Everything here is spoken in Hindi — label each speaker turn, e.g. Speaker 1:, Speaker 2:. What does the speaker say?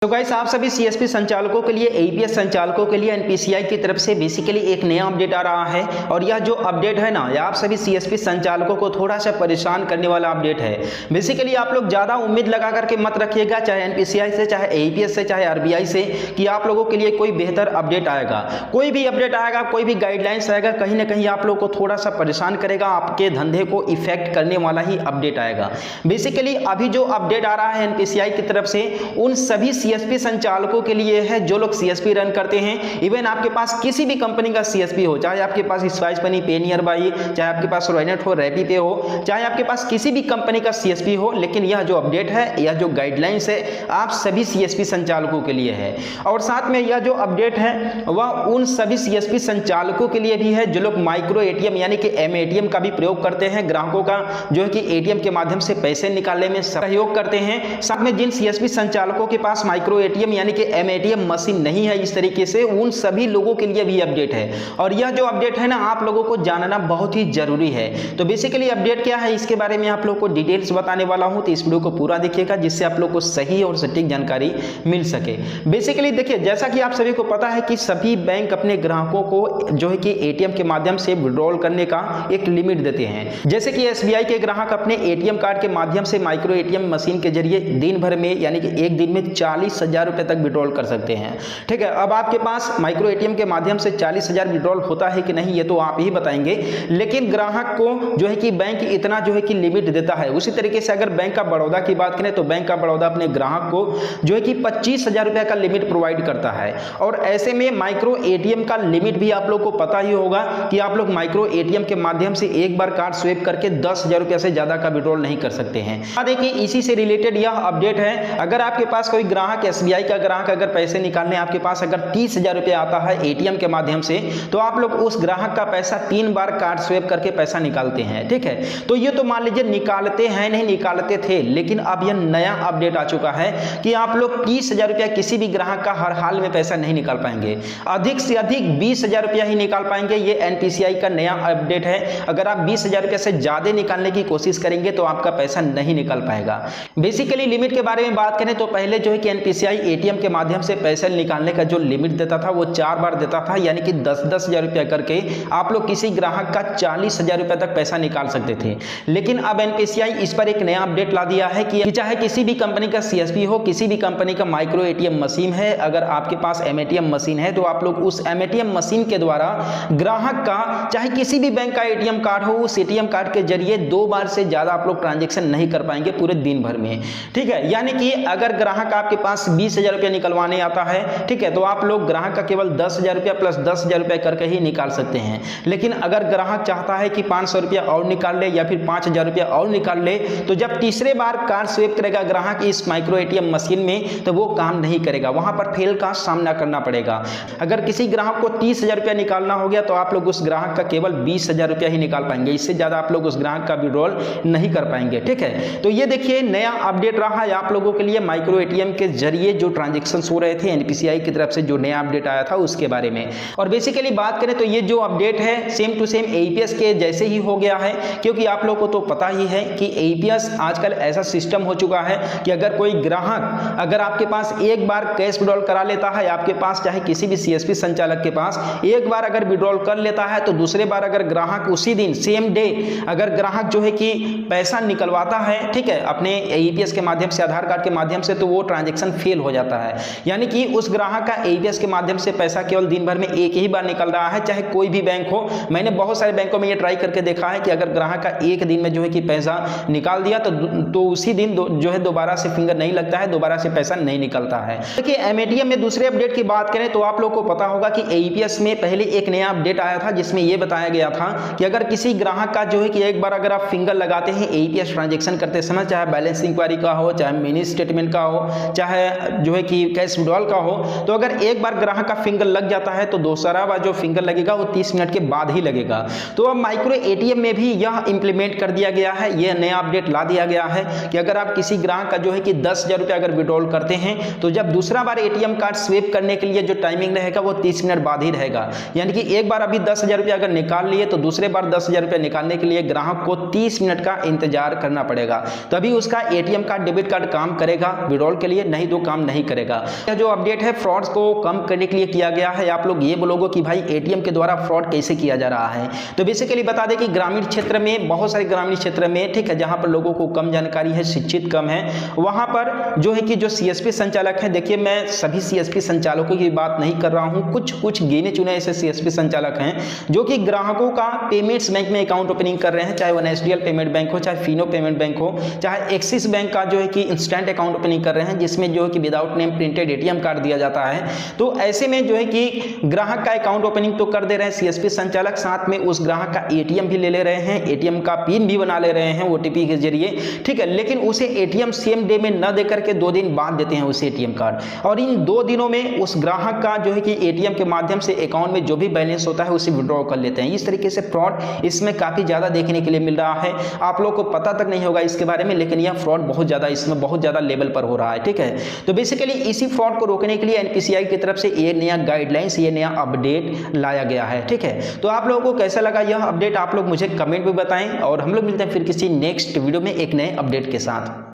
Speaker 1: तो गाइस आप सभी सीएसपी संचालकों के लिए एईपीएस संचालकों के लिए एनपीसीआई की तरफ से बेसिकली एक नया अपडेट आ रहा है। और यह जो अपडेट है ना, यह आप सभी सीएसपी संचालकों को थोड़ा सा परेशान करने वाला अपडेट है। बेसिकली आप लोग ज़्यादा उम्मीद लगा करके मत रखिएगा, चाहे एनपीसीआई से, चाहे एईपीएस से, चाहे आरबीआई से, कि आप लोगों के लिए कोई बेहतर अपडेट आएगा। कोई भी अपडेट आएगा, कोई भी गाइडलाइंस आएगा, कहीं ना कहीं आप लोग को थोड़ा सा परेशान करेगा, आपके धंधे को इफेक्ट करने वाला ही अपडेट आएगा। बेसिकली अभी जो अपडेट आ रहा है एनपीसीआई की तरफ से, उन सभी सीएसपी संचालकों के लिए है जो लोग सीएसपी रन करते हैं। इवन आपके पास किसी भी कंपनी का सीएसपी हो, चाहे आपके पास स्पाइस मनी, पे नियर बाई, चाहे आपके पास रॉयनेट हो, रैपी पे हो, चाहे आपके पास किसी भी कंपनी का सीएसपी हो, लेकिन यह जो अपडेट है, यह जो गाइडलाइंस है, आप सभी सीएसपी संचालकों के लिए है। और साथ में यह जो अपडेट है वह उन सभी सीएसपी संचालकों के लिए भी है जो लोग माइक्रो एटीएम यानी कि एमएटीएम का भी प्रयोग करते हैं, ग्राहकों का जो है कि एटीएम के माध्यम से पैसे निकालने में सहयोग करते हैं। साथ में जिन सीएसपी संचालकों के पास माइक्रो एटीएम यानी कि एमएटीएम मशीन नहीं है इस तरीके से, उन सभी लोगों के लिए भी अपडेट है। और यह जो अपडेट है ना, आप लोगों को जानना बहुत ही जरूरी है। तो बेसिकली अपडेट क्या है, इसके बारे में आप लोगों को डिटेल्स बताने वाला हूं, तो इस वीडियो को पूरा देखिएगा जिससे आप लोग को सही और सटीक जानकारी मिल सके। बेसिकली देखिए, जैसा कि आप सभी को पता है कि सभी बैंक अपने ग्राहकों को जो है कि एटीएम के माध्यम से विड्रॉल करने का एक लिमिट देते हैं। जैसे कि एसबीआई के ग्राहक अपने एटीएम कार्ड के माध्यम से माइक्रो एटीएम मशीन के जरिए दिन भर में यानी कि एक दिन में 40,000 रुपए तक विड्रॉल कर सकते हैं। ठीक है, अब आपके पास माइक्रो एटीएम के माध्यम से 40,000 विड्रॉल होता है कि नहीं, ये तो आप ही बताएंगे। लेकिन ग्राहक को जो है कि बैंक इतना जो है कि लिमिट देता है। उसी तरीके से अगर बैंक ऑफ बड़ौदा की बात करें तो बैंक ऑफ बड़ौदा अपने ग्राहक को जो है कि 25,000 रुपए का लिमिट प्रोवाइड करता है। और ऐसे में माइक्रो एटीएम का लिमिट भी आप लोग को पता ही होगा कि आप लोग माइक्रो एटीएम के माध्यम से एक बार कार्ड स्वेप करके 10,000 रुपए से ज्यादा का विड्रॉल नहीं कर सकते हैं। देखिए, इसी से रिलेटेड यह अपडेट है। अगर आपके पास कोई ग्राहक, एसबीआई का ग्राहक अगर पैसे निकालने आपके पास अगर 30,000 रुपए आता है एटीएम के माध्यम से, तो आप लोग उस ग्राहक का पैसा 3 बार कार्ड स्वेप करके पैसा निकालते हैं। ठीक है, तो ये तो मान लीजिए निकालते हैं, नहीं निकालते थे, लेकिन अब यह नया अपडेट आ चुका है कि आप लोग 30,000 रुपया किसी भी ग्राहक का हर हाल में पैसा नहीं निकाल पाएंगे। अधिक से अधिक 20,000 रुपया ही निकाल पाएंगे। ये एनपीसीआई का नया अपडेट है। अगर आप 20,000 रुपया से ज्यादा निकालने की कोशिश करेंगे तो आपका पैसा नहीं निकल पाएगा। बेसिकली लिमिट के बारे में बात करें तो पहले जो है कि एनपीसीआई एटीएम के माध्यम से पैसे निकालने का जो लिमिट देता था वो 4 बार देता था, यानी कि 10,000 रुपया करके आप लोग किसी ग्राहक का 40,000 रुपए तक पैसा निकाल सकते थे। लेकिन अब एनपीसीआई इस पर एक नया अपडेट ला दिया है कि चाहे किसी भी कंपनी का सीएसपी हो, किसी भी कंपनी का माइक्रो एटीएम मशीन है, अगर आपके पास एमएटीएम मशीन है तो आप लोग उस एमएटीएम मशीन के द्वारा ग्राहक का चाहे किसी भी बैंक का एटीएम कार्ड हो, उस एटीएम कार्ड के जरिए 2 बार से ज्यादा आप लोग ट्रांजेक्शन नहीं कर पाएंगे पूरे दिन भर में। ठीक है, यानी कि अगर ग्राहक आपके पास 20,000 रुपया निकलवाने आता है, ठीक है, तो आप लोग ग्राहक का केवल 10,000 रुपया प्लस 10,000 रुपया करके ही निकाल सकते हैं। लेकिन अगर ग्राहक चाहता है कि 500 रुपया और निकाल ले या फिर 5,000 रुपया और निकाल ले, तो जब तीसरे बार कार्ड स्वेप करेगा ग्राहक इस माइक्रो एटीएम मशीन में, तो वो काम नहीं करेगा, वहां पर फेल का सामना करना पड़ेगा। अगर किसी ग्राहक को 30,000 रुपया निकालना हो गया तो आप लोग उस ग्राहक का केवल 20,000 रुपया ही निकाल पाएंगे, इससे ज्यादा आप लोग उस ग्राहक का विड्रॉल नहीं कर पाएंगे। ठीक है, तो ये देखिए नया अपडेट रहा है आप लोगों के लिए, माइक्रो एटीएम के जरिए जो ट्रांजेक्शन हो रहे थे एनपीसीआई की तरफ से जो नया अपडेट आया था उसके बारे में। और बेसिकली बात करें तो ये जो अपडेट है सेम टू सेम एईपीएस के जैसे ही हो गया है, क्योंकि आप लोगों को तो पता ही है कि एईपीएस आजकल ऐसा सिस्टम हो चुका है कि अगर कोई ग्राहक अगर आपके पास एक बार कैश विड्रॉल करा लेता है, आपके पास चाहे किसी भी सीएसपी संचालक के पास एक बार अगर विड्रॉल कर लेता है, तो दूसरे बार अगर ग्राहक उसी दिन सेम डे अगर ग्राहक जो है कि पैसा निकलवाता है, ठीक है, अपने एईपीएस के माध्यम से, आधार कार्ड के माध्यम से, तो वो ट्रांजेक्शन फेल हो जाता है। यानी कि उस ग्राहक का एईपीएस के माध्यम से पैसा केवल दिन भर में एक ही बार निकल रहा है, चाहे कोई भी बैंक हो। मैंने बहुत सारे बैंकों में ये ट्राई करके देखा है कि अगर ग्राहक का एक दिन में जो है कि पैसा निकाल दिया तो उसी दिन जो है दोबारा से फिंगर नहीं लगता है, दोबारा से पैसा नहीं निकलता है। देखिए एमएटीएम में दूसरे अपडेट की बात करें तो आप लोग को पता होगा कि एईपीएस में पहले एक नया अपडेट आया था जिसमें यह बताया गया था कि अगर किसी ग्राहक का जो है कि एक बार अगर आप फिंगर लगाते हैं एईपीएस ट्रांजेक्शन करते समय, चाहे बैलेंस इंक्वायरी का हो, चाहे मिनी स्टेटमेंट का हो, चाहे जो है कि कैश विड्रॉल का हो, तो अगर एक बार ग्राहक का फिंगर लग जाता है तो दूसरा बार जो फिंगर लगेगा वो 30 मिनट के बाद ही लगेगा। तो अब माइक्रो एटीएम में भी यह इंप्लीमेंट कर दिया गया है, यह नया अपडेट ला दिया गया है कि अगर आप किसी ग्राहक का जो है कि 10,000 रुपया अगर विड्रॉल करते हैं तो जब दूसरा बार एटीएम कार्ड स्वेप करने के लिए जो टाइमिंग रहेगा वो 30 मिनट बाद ही रहेगा। यानी कि एक बार अभी 10,000 रुपया अगर निकाल लिए तो दूसरे बार 10,000 रुपया निकालने के लिए ग्राहक को 30 मिनट का इंतजार करना पड़ेगा, तभी उसका एटीएम कार्ड डेबिट कार्ड काम करेगा विड्रॉल के लिए, नहीं तो काम नहीं करेगा। यह जो अपडेट है फ्रॉड्स को कम करने के लिए किया गया है। आप लोग ये बोलोगे कि भाई एटीएम के द्वारा फ्रॉड कैसे किया जा रहा है, तो बेसिकली बता दें कि ग्रामीण क्षेत्र में, बहुत सारे ग्रामीण क्षेत्र में, ठीक है, जहां पर लोगों को कम जानकारी है, शिक्षित कम है, वहां पर जो है कि जो सीएसपी संचालक है, देखिए मैं सभी सीएसपी संचालकों की बात नहीं कर रहा हूं, कुछ गिने चुने ऐसे सीएसपी संचालक हैं जो कि ग्राहकों का पेमेंट्स बैंक में अकाउंट ओपनिंग कर रहे हैं, चाहे वो नेशनल पेमेंट बैंक हो, चाहे फिनो पेमेंट बैंक हो, चाहे एक्सिस बैंक का जो है कि इंस्टेंट अकाउंट ओपनिंग कर रहे हैं, जिसमें जो है कि without name printed ATM card दिया जाता है। तो ऐसे में जो है कि ग्राहक का अकाउंट ओपनिंग तो कर दे रहे हैं सीएसपी संचालक, साथ में उस ग्राहक का एटीएम भी ले रहे हैं, एटीएम का पिन भी बना ले रहे हैं ओटीपी के जरिए, ठीक है, लेकिन उसे एटीएम सेम डे में न देकर के 2 दिन बाद देते हैं उसे एटीएम कार्ड, और इन 2 दिनों में उस ग्राहक का जो है कि एटीएम के माध्यम से अकाउंट में जो भी बैलेंस होता है उसे विड्रॉ कर लेते हैं। इस तरीके से फ्रॉड इसमें काफी ज्यादा देखने के लिए मिल रहा है। आप लोग को पता तक नहीं होगा इसके बारे में, लेकिन यह फ्रॉड बहुत ज्यादा इसमें बहुत ज्यादा लेवल पर हो रहा है, ठीक है। तो बेसिकली इसी फ्रॉड को रोकने के लिए एनपीसीआई की तरफ से ये नया गाइडलाइंस, ये नया अपडेट लाया गया है, ठीक है। तो आप लोगों को कैसा लगा यह अपडेट, आप लोग मुझे कमेंट में बताएं, और हम लोग मिलते हैं फिर किसी नेक्स्ट वीडियो में एक नए अपडेट के साथ।